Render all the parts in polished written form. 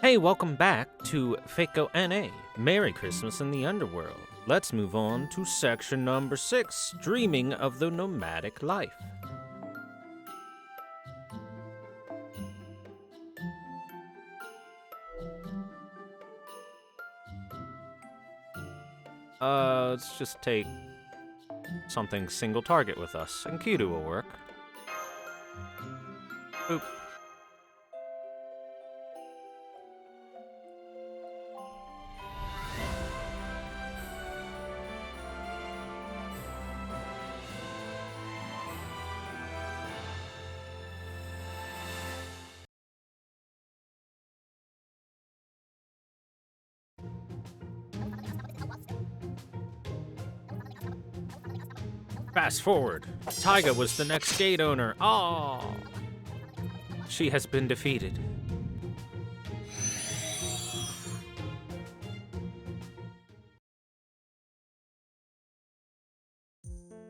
Hey, welcome back to FGO NA. Merry Christmas in the Underworld. Let's move on to section number 6, Dreaming of the Nomadic Life. Let's just take something single target with us, and Kudu will work. Boop. Fast forward. Taiga was the next gate owner. Oh, she has been defeated.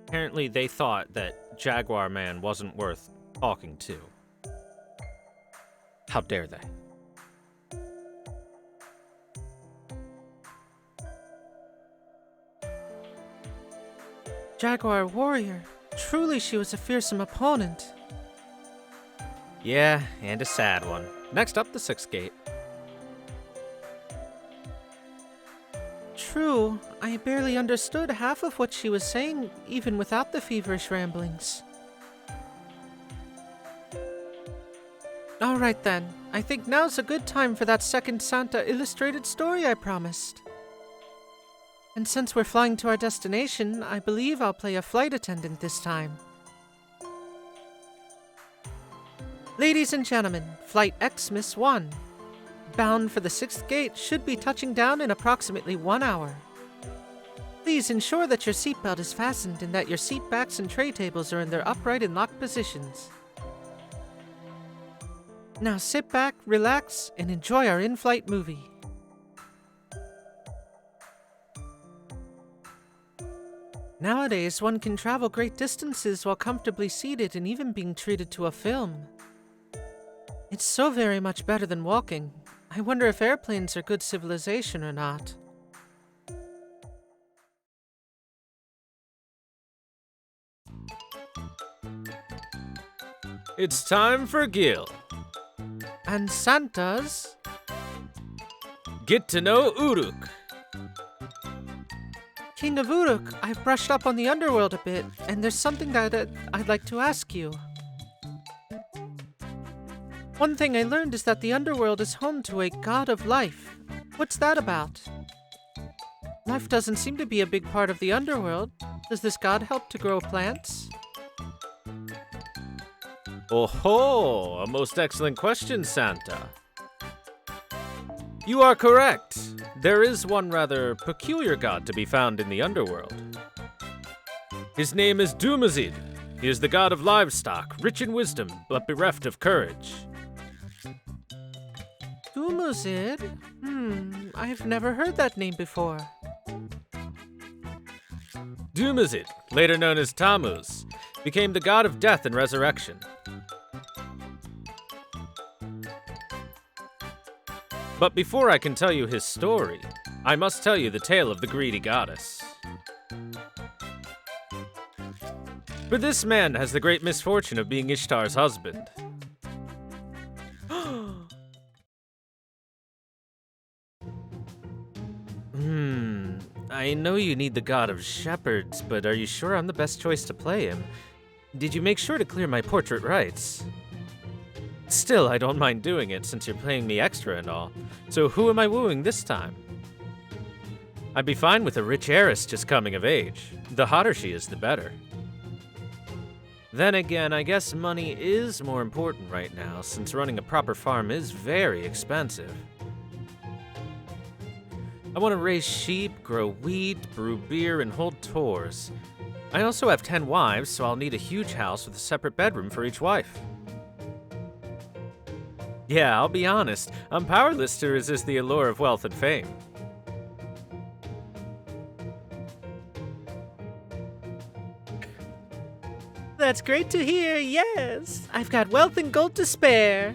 Apparently they thought that Jaguar Man wasn't worth talking to. How dare they? Jaguar warrior. Truly she was a fearsome opponent. Yeah, and a sad one. Next up, the 6th gate. True, I barely understood half of what she was saying, even without the feverish ramblings. Alright then, I think now's a good time for that second Santa illustrated story I promised. And since we're flying to our destination, I believe I'll play a flight attendant this time. Ladies and gentlemen, Flight Xmas 1, bound for the 6th gate, should be touching down in approximately 1 hour. Please ensure that your seatbelt is fastened and that your seat backs and tray tables are in their upright and locked positions. Now sit back, relax, and enjoy our in-flight movie. Nowadays, one can travel great distances while comfortably seated and even being treated to a film. It's so very much better than walking. I wonder if airplanes are good civilization or not. It's time for Gil. And Santa's... Get to know Uruk. King of Uruk, I've brushed up on the Underworld a bit, and there's something that I'd like to ask you. One thing I learned is that the Underworld is home to a god of life. What's that about? Life doesn't seem to be a big part of the Underworld. Does this god help to grow plants? Oh-ho! A most excellent question, Santa. You are correct. There is one rather peculiar god to be found in the Underworld. His name is Dumazid. He is the god of livestock, rich in wisdom, but bereft of courage. Dumazid? I've never heard that name before. Dumazid, later known as Tammuz, became the god of death and resurrection. But before I can tell you his story, I must tell you the tale of the greedy goddess. For this man has the great misfortune of being Ishtar's husband. I know you need the god of shepherds, but are you sure I'm the best choice to play him? Did you make sure to clear my portrait rights? Still, I don't mind doing it since you're paying me extra and all. So who am I wooing this time? I'd be fine with a rich heiress just coming of age. The hotter she is, the better. Then again, I guess money is more important right now, since running a proper farm is very expensive. I want to raise sheep, grow wheat, brew beer, and hold tours. I also have 10 wives, so I'll need a huge house with a separate bedroom for each wife. Yeah, I'll be honest, I'm powerless to resist the allure of wealth and fame. That's great to hear, yes! I've got wealth and gold to spare!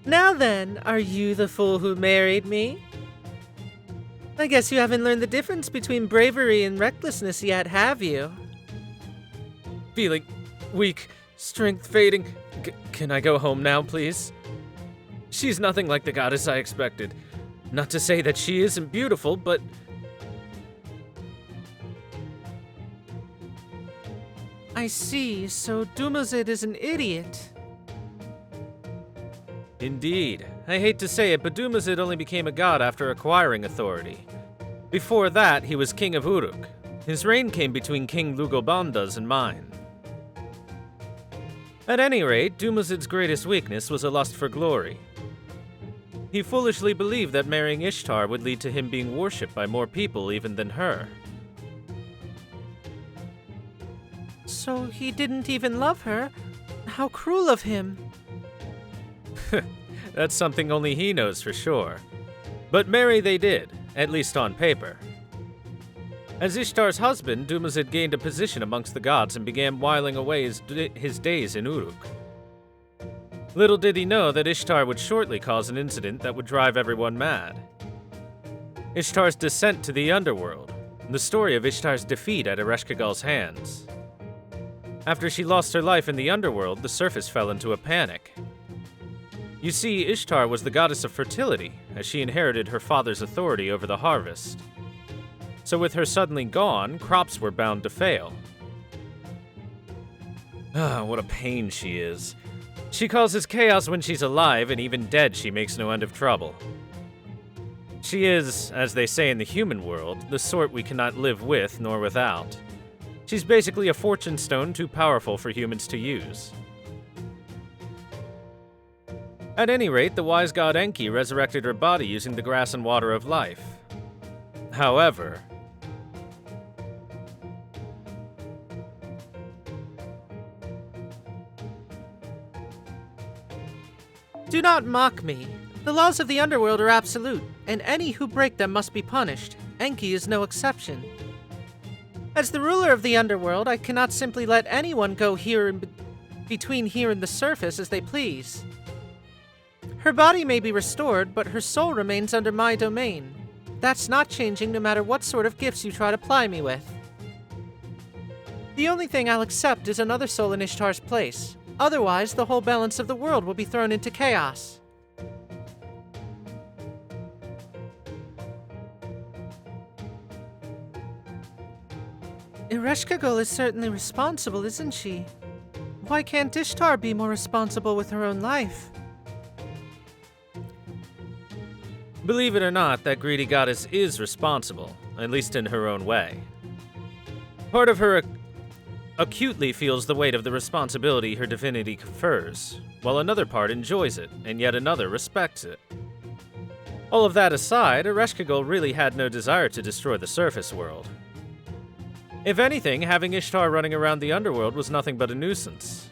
Now then, are you the fool who married me? I guess you haven't learned the difference between bravery and recklessness yet, have you? Feeling weak, strength fading. Can I go home now, please? She's nothing like the goddess I expected. Not to say that she isn't beautiful, but... I see, so Dumozid is an idiot. Indeed. I hate to say it, but Dumozid only became a god after acquiring authority. Before that, he was king of Uruk. His reign came between King Lugobanda's and mine. At any rate, Dumozid's greatest weakness was a lust for glory. He foolishly believed that marrying Ishtar would lead to him being worshipped by more people even than her. So he didn't even love her? How cruel of him. That's something only he knows for sure. But marry they did, at least on paper. As Ishtar's husband, Dumozid gained a position amongst the gods and began whiling away his days in Uruk. Little did he know that Ishtar would shortly cause an incident that would drive everyone mad. Ishtar's descent to the Underworld, the story of Ishtar's defeat at Ereshkigal's hands. After she lost her life in the Underworld, the surface fell into a panic. You see, Ishtar was the goddess of fertility, as she inherited her father's authority over the harvest. So with her suddenly gone, crops were bound to fail. What a pain she is. She causes chaos when she's alive, and even dead she makes no end of trouble. She is, as they say in the human world, the sort we cannot live with nor without. She's basically a fortune stone too powerful for humans to use. At any rate, the wise god Enki resurrected her body using the grass and water of life. However... Do not mock me. The laws of the Underworld are absolute, and any who break them must be punished. Enki is no exception. As the ruler of the Underworld, I cannot simply let anyone go between here and the surface as they please. Her body may be restored, but her soul remains under my domain. That's not changing no matter what sort of gifts you try to ply me with. The only thing I'll accept is another soul in Ishtar's place. Otherwise, the whole balance of the world will be thrown into chaos. Ereshkigal is certainly responsible, isn't she? Why can't Ishtar be more responsible with her own life? Believe it or not, that greedy goddess is responsible, at least in her own way. Part of her acutely feels the weight of the responsibility her divinity confers, while another part enjoys it, and yet another respects it. All of that aside, Ereshkigal really had no desire to destroy the surface world. If anything, having Ishtar running around the Underworld was nothing but a nuisance.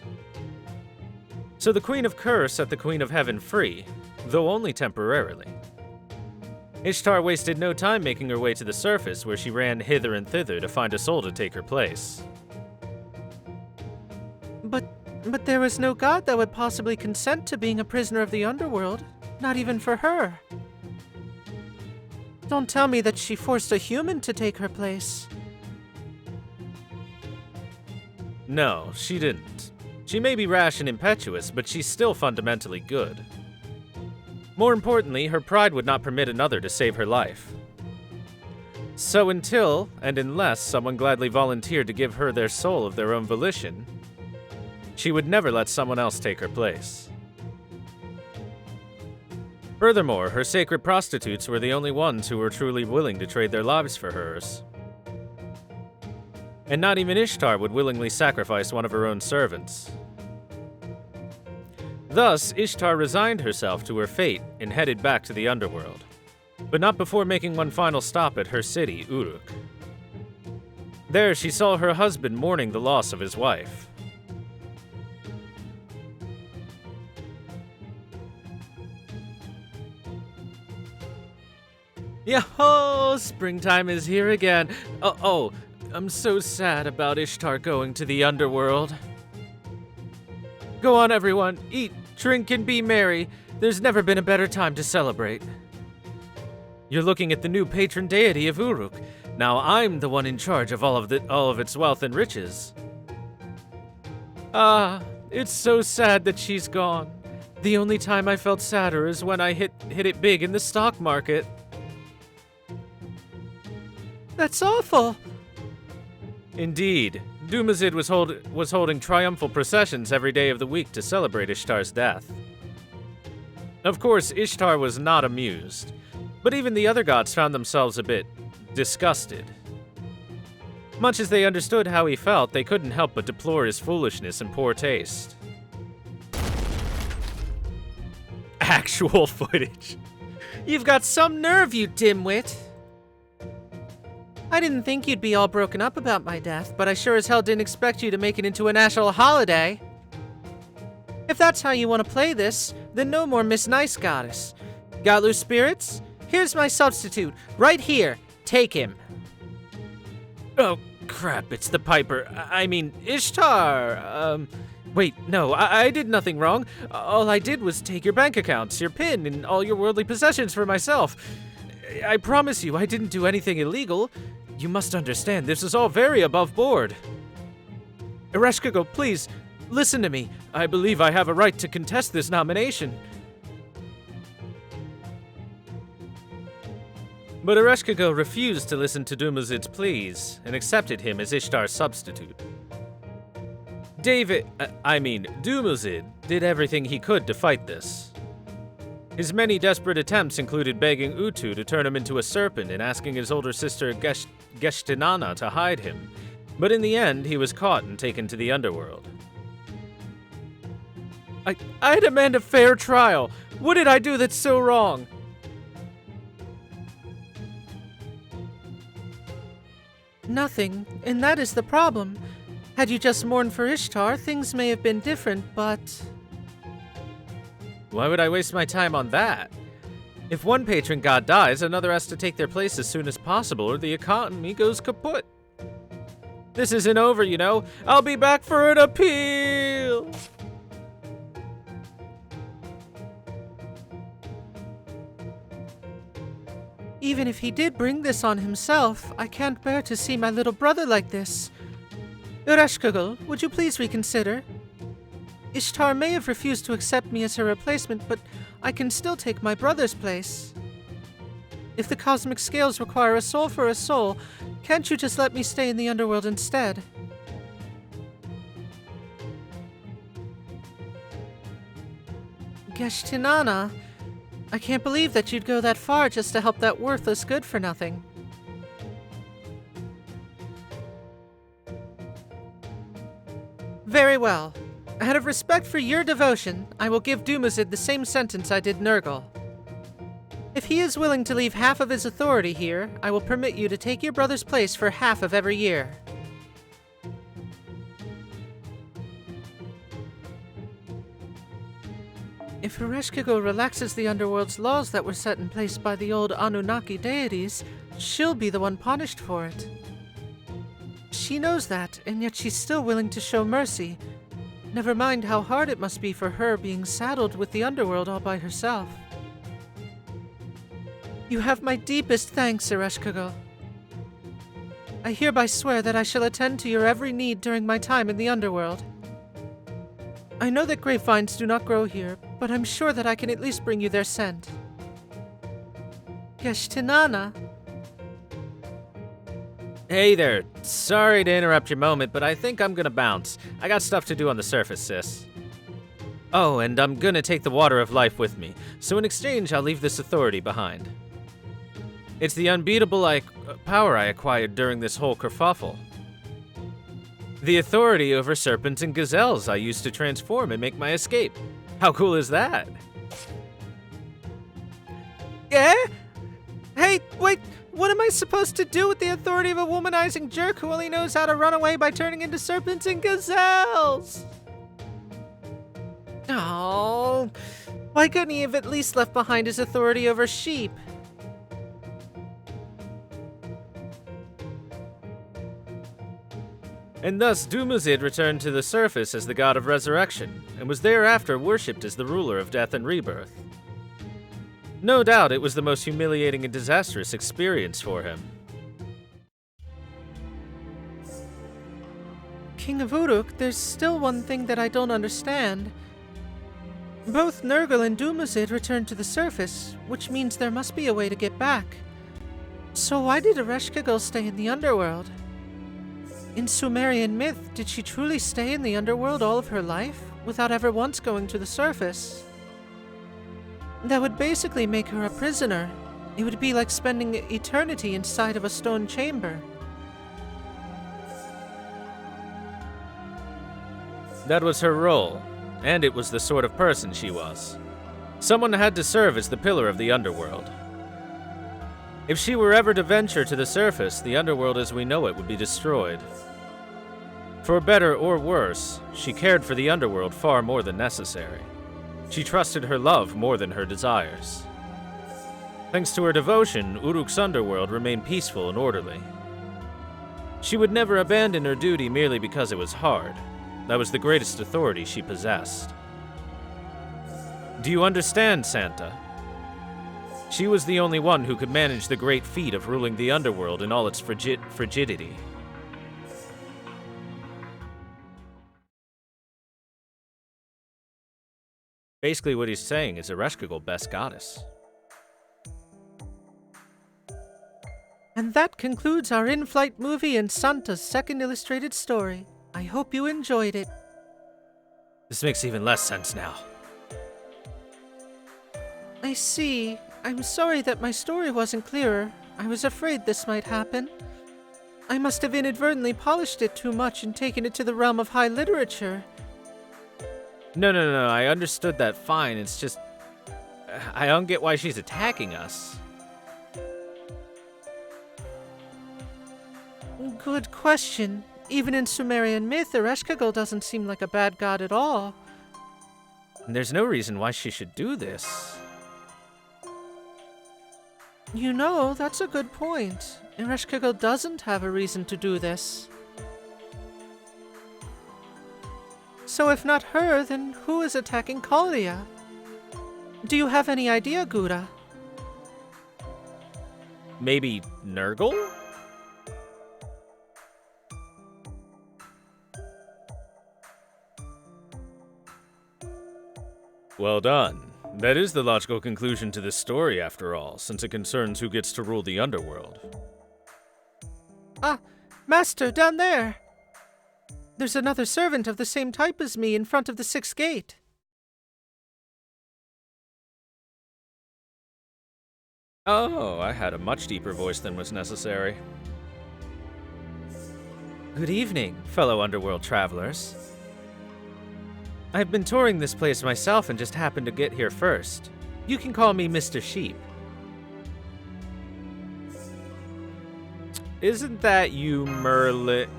So the Queen of Curse set the Queen of Heaven free, though only temporarily. Ishtar wasted no time making her way to the surface, where she ran hither and thither to find a soul to take her place. But there was no god that would possibly consent to being a prisoner of the Underworld, not even for her. Don't tell me that she forced a human to take her place. No, she didn't. She may be rash and impetuous, but she's still fundamentally good. More importantly, her pride would not permit another to save her life. So until, and unless, someone gladly volunteered to give her their soul of their own volition, she would never let someone else take her place. Furthermore, her sacred prostitutes were the only ones who were truly willing to trade their lives for hers. And not even Ishtar would willingly sacrifice one of her own servants. Thus, Ishtar resigned herself to her fate and headed back to the Underworld, but not before making one final stop at her city, Uruk. There, she saw her husband mourning the loss of his wife. Yo-ho! Springtime is here again. Oh, I'm so sad about Ishtar going to the Underworld. Go on, everyone. Eat, drink, and be merry. There's never been a better time to celebrate. You're looking at the new patron deity of Uruk. Now I'm the one in charge of all of its wealth and riches. Ah, it's so sad that she's gone. The only time I felt sadder is when I hit it big in the stock market. That's awful. Indeed. Dumazid was holding triumphal processions every day of the week to celebrate Ishtar's death. Of course, Ishtar was not amused, but even the other gods found themselves a bit disgusted. Much as they understood how he felt, they couldn't help but deplore his foolishness and poor taste. Actual footage. You've got some nerve, you dimwit. I didn't think you'd be all broken up about my death, but I sure as hell didn't expect you to make it into a national holiday. If that's how you want to play this, then no more Miss Nice Goddess. Got loose spirits? Here's my substitute, right here. Take him. Oh, crap, it's the Piper. I mean, Ishtar. Wait, no, I did nothing wrong. All I did was take your bank accounts, your PIN, and all your worldly possessions for myself. I promise you, I didn't do anything illegal. You must understand, this is all very above board. Ereshkigal, please, listen to me. I believe I have a right to contest this nomination. But Ereshkigal refused to listen to Dumazid's pleas and accepted him as Ishtar's substitute. Dumazid did everything he could to fight this. His many desperate attempts included begging Utu to turn him into a serpent and asking his older sister Geshtinana to hide him, but in the end he was caught and taken to the Underworld. I demand a fair trial. What did I do that's so wrong? Nothing, and that is the problem. Had you just mourned for Ishtar, things may have been different, but... Why would I waste my time on that? If one patron god dies, another has to take their place as soon as possible, or the economy goes kaput. This isn't over, you know. I'll be back for an appeal! Even if he did bring this on himself, I can't bear to see my little brother like this. Ereshkigal, would you please reconsider? Ishtar may have refused to accept me as her replacement, but I can still take my brother's place. If the cosmic scales require a soul for a soul, can't you just let me stay in the Underworld instead? Geshtinana, I can't believe that you'd go that far just to help that worthless good-for-nothing. Very well. Out of respect for your devotion, I will give Dumazid the same sentence I did Nurgle. If he is willing to leave half of his authority here, I will permit you to take your brother's place for half of every year. If Ereshkigal relaxes the Underworld's laws that were set in place by the old Anunnaki deities, she'll be the one punished for it. She knows that, and yet she's still willing to show mercy. Never mind how hard it must be for her being saddled with the Underworld all by herself. You have my deepest thanks, Ereshkigal. I hereby swear that I shall attend to your every need during my time in the Underworld. I know that grapevines do not grow here, but I'm sure that I can at least bring you their scent. Geshtinana. Hey there. Sorry to interrupt your moment, but I think I'm gonna bounce. I got stuff to do on the surface, sis. Oh, and I'm gonna take the water of life with me, so in exchange I'll leave this authority behind. It's the unbeatable power I acquired during this whole kerfuffle. The authority over serpents and gazelles I used to transform and make my escape. How cool is that? Yeah? Hey, wait, what am I supposed to do with the authority of a womanizing jerk who only knows how to run away by turning into serpents and gazelles? Oh, why couldn't he have at least left behind his authority over sheep? And thus Dumazid returned to the surface as the god of resurrection, and was thereafter worshipped as the ruler of death and rebirth. No doubt it was the most humiliating and disastrous experience for him. King of Uruk, there's still one thing that I don't understand. Both Nurgle and Dumuzid returned to the surface, which means there must be a way to get back. So why did Ereshkigal stay in the Underworld? In Sumerian myth, did she truly stay in the Underworld all of her life, without ever once going to the surface? That would basically make her a prisoner. It would be like spending eternity inside of a stone chamber. That was her role, and it was the sort of person she was. Someone had to serve as the pillar of the Underworld. If she were ever to venture to the surface, the Underworld as we know it would be destroyed. For better or worse, she cared for the Underworld far more than necessary. She trusted her love more than her desires. Thanks to her devotion, Uruk's Underworld remained peaceful and orderly. She would never abandon her duty merely because it was hard. That was the greatest authority she possessed. Do you understand, Santa? She was the only one who could manage the great feat of ruling the Underworld in all its frigidity. Basically what he's saying is Ereshkigal best goddess. And that concludes our in-flight movie and Santa's second illustrated story. I hope you enjoyed it. This makes even less sense now. I see. I'm sorry that my story wasn't clearer. I was afraid this might happen. I must have inadvertently polished it too much and taken it to the realm of high literature. No, I understood that fine. It's just... I don't get why she's attacking us. Good question. Even in Sumerian myth, Ereshkigal doesn't seem like a bad god at all. And there's no reason why she should do this. You know, that's a good point. Ereshkigal doesn't have a reason to do this. So if not her, then who is attacking Kalia? Do you have any idea, Gura? Maybe Nurgle? Well done. That is the logical conclusion to this story, after all, since it concerns who gets to rule the Underworld. Ah, Master, down there! There's another servant of the same type as me in front of the 6th gate. Oh, I had a much deeper voice than was necessary. Good evening, fellow Underworld travelers. I've been touring this place myself and just happened to get here first. You can call me Mr. Sheep. Isn't that you, Merlin?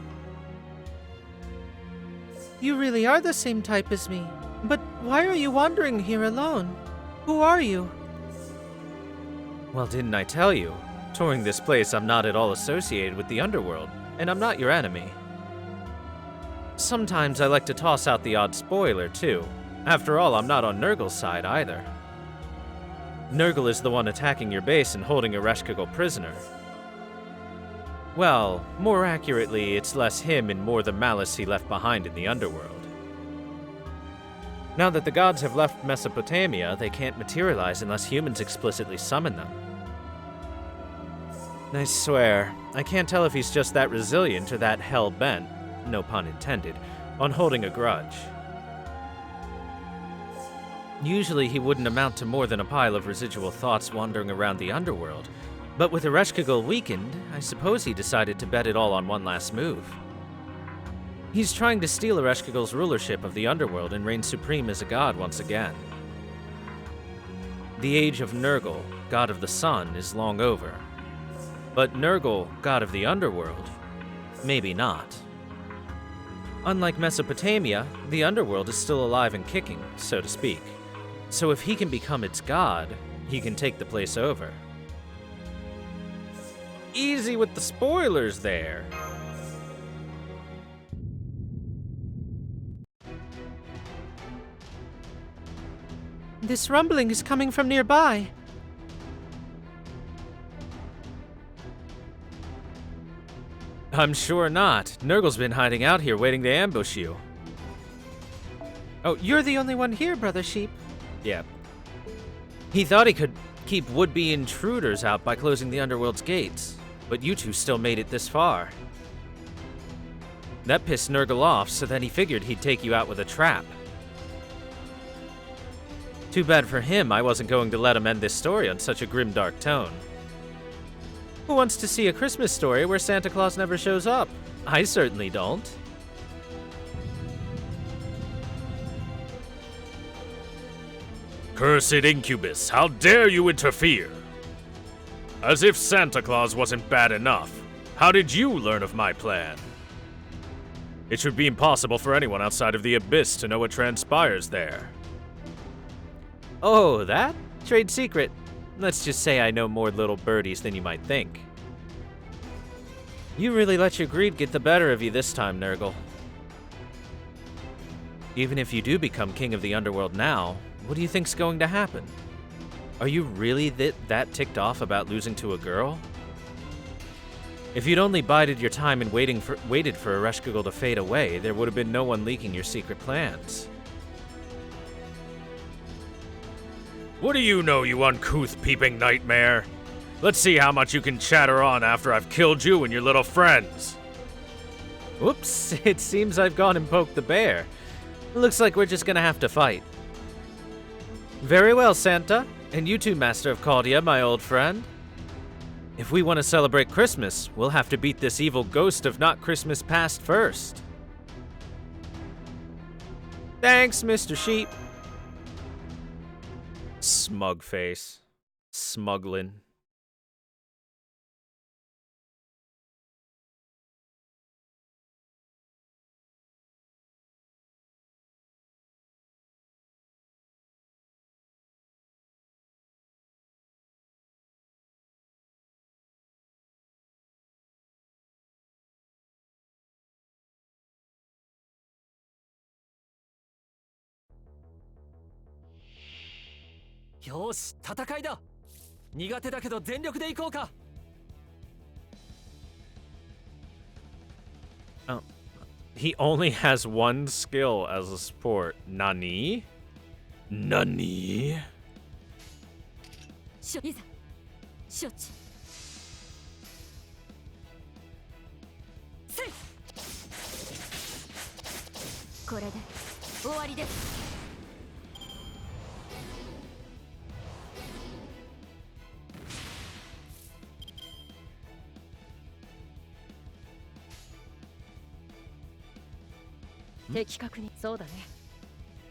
You really are the same type as me. But why are you wandering here alone? Who are you? Well, didn't I tell you? Touring this place, I'm not at all associated with the Underworld, and I'm not your enemy. Sometimes I like to toss out the odd spoiler, too. After all, I'm not on Nurgle's side either. Nurgle is the one attacking your base and holding Ereshkigal prisoner. Well, more accurately, it's less him and more the malice he left behind in the Underworld. Now that the gods have left Mesopotamia, they can't materialize unless humans explicitly summon them. I swear, I can't tell if he's just that resilient or that hell-bent, no pun intended, on holding a grudge. Usually he wouldn't amount to more than a pile of residual thoughts wandering around the Underworld, but with Ereshkigal weakened, I suppose he decided to bet it all on one last move. He's trying to steal Ereshkigal's rulership of the Underworld and reign supreme as a god once again. The age of Nurgle, god of the sun, is long over. But Nurgle, god of the Underworld, maybe not. Unlike Mesopotamia, the Underworld is still alive and kicking, so to speak. So if he can become its god, he can take the place over. Easy with the spoilers there. This rumbling is coming from nearby. I'm sure not. Nurgle's been hiding out here waiting to ambush you. Oh, you're the only one here, Brother Sheep. Yeah. He thought he could keep would-be intruders out by closing the Underworld's gates, but you two still made it this far. That pissed Nurgle off, so then he figured he'd take you out with a trap. Too bad for him, I wasn't going to let him end this story on such a grimdark tone. Who wants to see a Christmas story where Santa Claus never shows up? I certainly don't. Cursed incubus, how dare you interfere? As if Santa Claus wasn't bad enough. How did you learn of my plan? It should be impossible for anyone outside of the Abyss to know what transpires there. Oh, that? Trade secret. Let's just say I know more little birdies than you might think. You really let your greed get the better of you this time, Nurgle. Even if you do become king of the Underworld now, what do you think's going to happen? Are you really that ticked off about losing to a girl? If you'd only bided your time and waited for Ereshkigal to fade away, there would have been no one leaking your secret plans. What do you know, you uncouth peeping nightmare? Let's see how much you can chatter on after I've killed you and your little friends. Whoops, it seems I've gone and poked the bear. Looks like we're just gonna have to fight. Very well, Santa. And you too, Master of Caldia, my old friend. If we want to celebrate Christmas, we'll have to beat this evil ghost of not Christmas past first. Thanks, Mr. Sheep. Smug face. Smuggling. Oh, he only has one skill as a support. Nani? Nani? いざ承知せいこれで終わりです 敵確認そうだね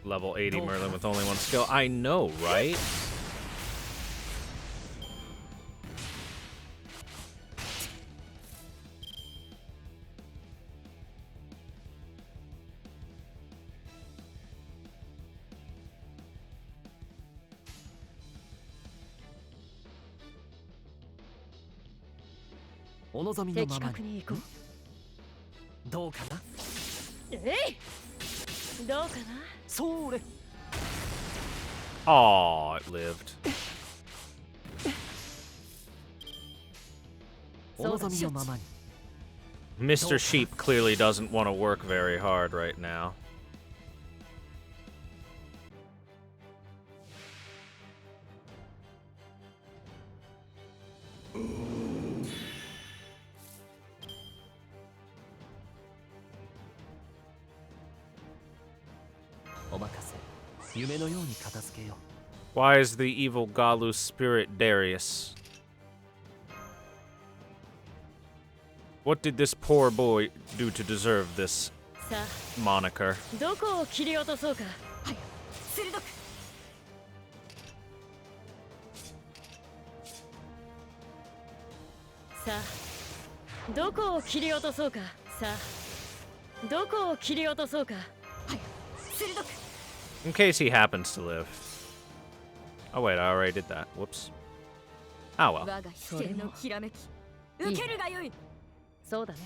Level 80 Merlin with only one skill. I know, right? Onozomi no mamaに行こうどうかなえいどうかなそれ Aw, it lived. Mr. Sheep clearly doesn't want to work very hard right now. Why is the evil Galu's spirit Darius? What did this poor boy do to deserve this moniker? どこを切り落とそうかはい鋭くさあどこを切り落とそうかさあどこを切り落とそうかはい鋭く In case he happens to live. Oh wait, I already did that. Whoops. Oh well. 我が視線のきらめき受けるがよいそうだね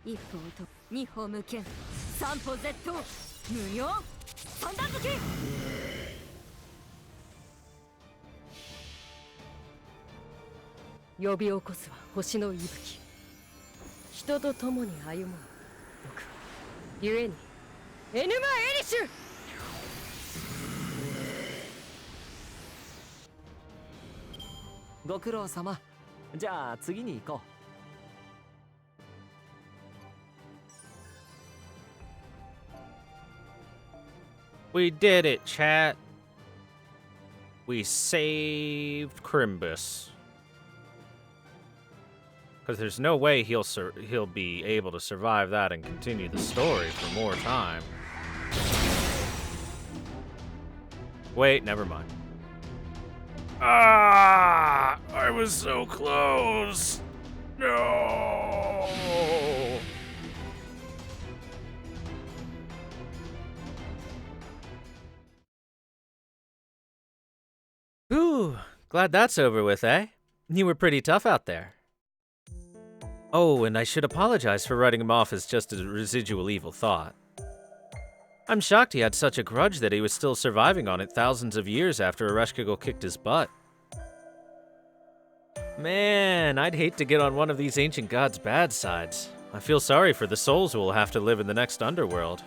一歩と二歩無限三歩絶倒無用三段突き呼び起こすは星の息吹。人と共に歩もう。僕は故にエヌマ・エリシュ。ご苦労様。じゃあ次に行こ We did it, chat. We saved Crimbus. Because there's no way he'll be able to survive that and continue the story for more time. Wait, never mind. Ah! I was so close! No! Whew, glad that's over with, eh? You were pretty tough out there. Oh, and I should apologize for writing him off as just a residual evil thought. I'm shocked he had such a grudge that he was still surviving on it thousands of years after Ereshkigal kicked his butt. Man, I'd hate to get on one of these ancient gods' bad sides. I feel sorry for the souls who will have to live in the next Underworld.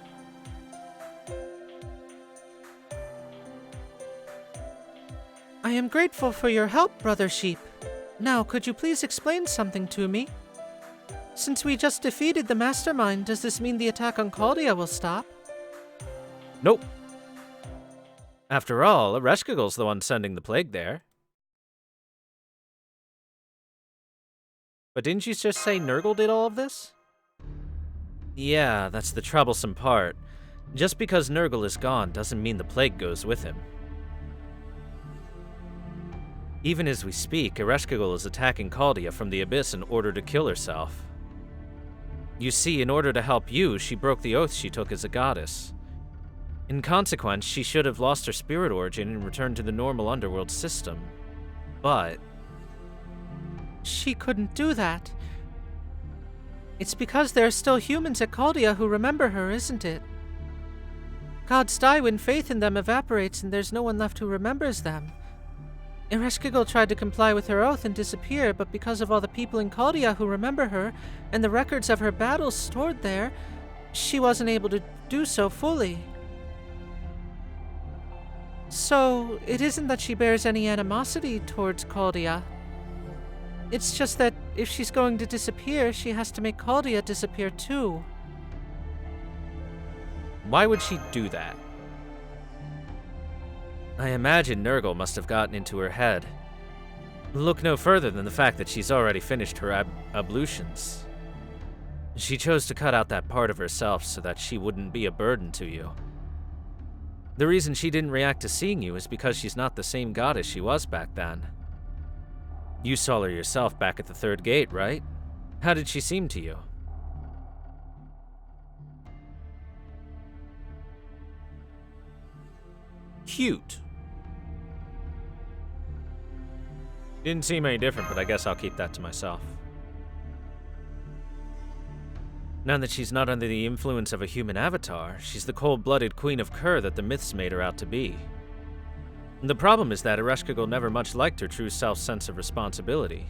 I am grateful for your help, Brother Sheep. Now, could you please explain something to me? Since we just defeated the Mastermind, does this mean the attack on Caldia will stop? Nope. After all, Ereshkigal's the one sending the plague there. But didn't you just say Nurgle did all of this? Yeah, that's the troublesome part. Just because Nurgle is gone doesn't mean the plague goes with him. Even as we speak, Ereshkigal is attacking Caldia from the Abyss in order to kill herself. You see, in order to help you, she broke the oath she took as a goddess. In consequence, she should have lost her spirit origin and returned to the normal Underworld system. But She couldn't do that. It's because there are still humans at Caldia who remember her, isn't it? Gods die when faith in them evaporates and there's no one left who remembers them. Ereshkigal tried to comply with her oath and disappear, but because of all the people in Caldia who remember her, and the records of her battles stored there, she wasn't able to do so fully. So, it isn't that she bears any animosity towards Caldia. It's just that if she's going to disappear, she has to make Caldia disappear too. why would she do that? I imagine Nurgle must have gotten into her head. Look no further than the fact that she's already finished her ablutions. She chose to cut out that part of herself so that she wouldn't be a burden to you. The reason she didn't react to seeing you is because she's not the same goddess she was back then. You saw her yourself back at the third gate, right? How did she seem to you? Cute. Didn't seem any different, but I guess I'll keep that to myself. Now that she's not under the influence of a human avatar, she's the cold-blooded queen of Kur that the myths made her out to be. The problem is that Ereshkigal never much liked her true self's sense of responsibility.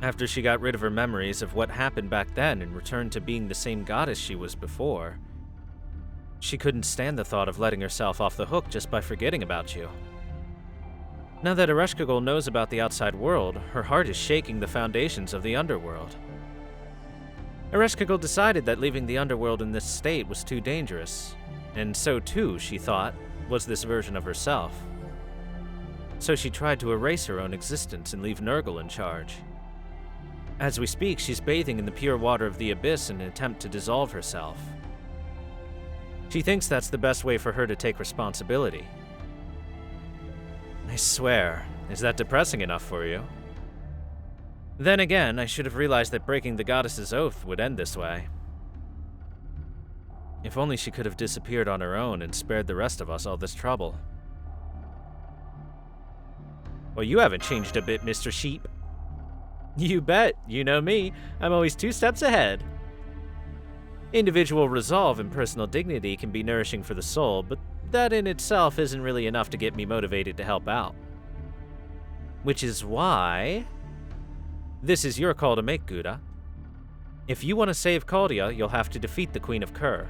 After she got rid of her memories of what happened back then and returned to being the same goddess she was before, she couldn't stand the thought of letting herself off the hook just by forgetting about you. Now that Ereshkigal knows about the outside world, her heart is shaking the foundations of the Underworld. Ereshkigal decided that leaving the Underworld in this state was too dangerous, and so too, she thought, was this version of herself. So she tried to erase her own existence and leave Nurgle in charge. As we speak, she's bathing in the pure water of the Abyss in an attempt to dissolve herself. She thinks that's the best way for her to take responsibility. I swear, is that depressing enough for you? Then again, I should have realized that breaking the goddess's oath would end this way. If only she could have disappeared on her own and spared the rest of us all this trouble. Well, you haven't changed a bit, Mr. Sheep. You bet. You know me. I'm always 2 steps ahead. Individual resolve and personal dignity can be nourishing for the soul, but that in itself isn't really enough to get me motivated to help out. Which is why this is your call to make, Gouda. If you want to save Caldia, you'll have to defeat the Queen of Kur.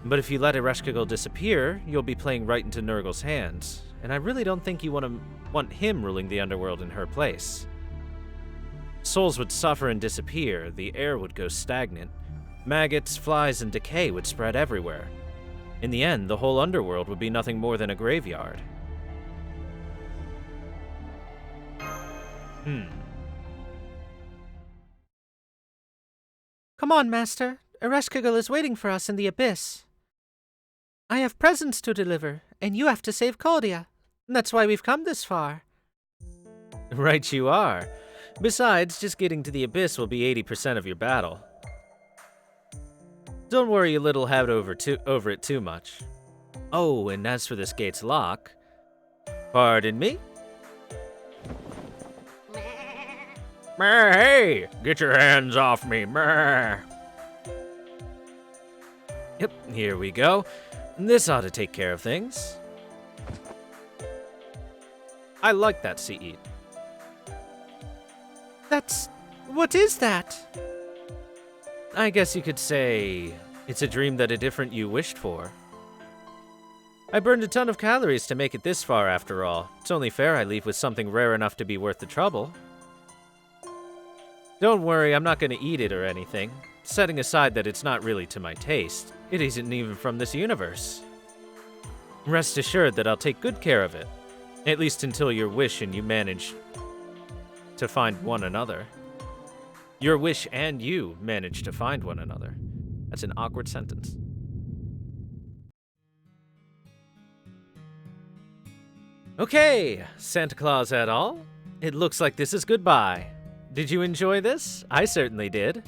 But if you let Ereshkigal disappear, you'll be playing right into Nurgle's hands, and I really don't think you want him ruling the Underworld in her place. Souls would suffer and disappear, the air would go stagnant, maggots, flies, and decay would spread everywhere. In the end, the whole Underworld would be nothing more than a graveyard. Come on, Master. Ereshkigal is waiting for us in the Abyss. I have presents to deliver, and you have to save Caldia. That's why we've come this far. Right you are. Besides, just getting to the Abyss will be 80% of your battle. Don't worry, you little head over it too much. Oh, and as for this gate's lock... Pardon me? Hey! Get your hands off me! Meh. Yep, here we go. This ought to take care of things. I like that seat. What is that? I guess you could say it's a dream that a different you wished for. I burned a ton of calories to make it this far after all. It's only fair I leave with something rare enough to be worth the trouble. Don't worry, I'm not going to eat it or anything. Setting aside that it's not really to my taste, it isn't even from this universe. Rest assured that I'll take good care of it. At least until your wish and you manage to find one another. Your wish and you manage to find one another. That's an awkward sentence. Okay, Santa Claus et al. It looks like this is goodbye. Did you enjoy this? I certainly did.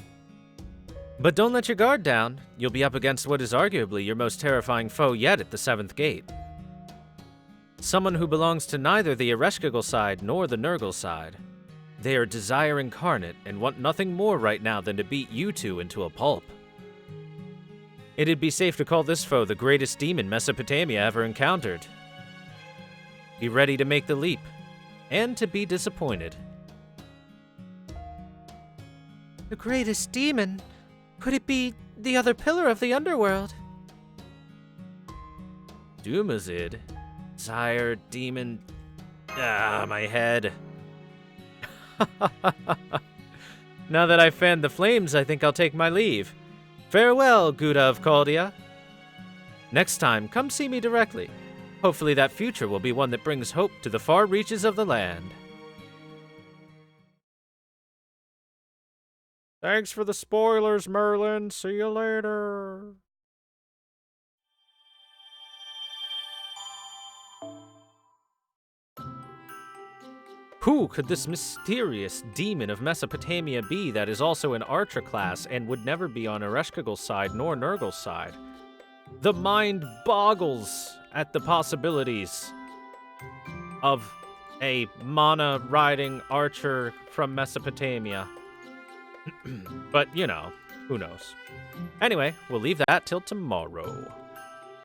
But don't let your guard down. You'll be up against what is arguably your most terrifying foe yet at the 7th gate. Someone who belongs to neither the Ereshkigal side nor the Nurgle side. They are desire incarnate and want nothing more right now than to beat you two into a pulp. It'd be safe to call this foe the greatest demon Mesopotamia ever encountered. Be ready to make the leap, and to be disappointed. The greatest demon? Could it be the other pillar of the Underworld? Dumazid? Sire, demon... Ah, my head. Now that I've fanned the flames, I think I'll take my leave. Farewell, Gouda of Caldia. Next time, come see me directly. Hopefully that future will be one that brings hope to the far reaches of the land. Thanks for the spoilers, Merlin. See you later. Who could this mysterious demon of Mesopotamia be that is also an archer class and would never be on Ereshkigal's side nor Nurgle's side? The mind boggles at the possibilities of a mana-riding archer from Mesopotamia. But, you know, who knows? Anyway, we'll leave that till tomorrow.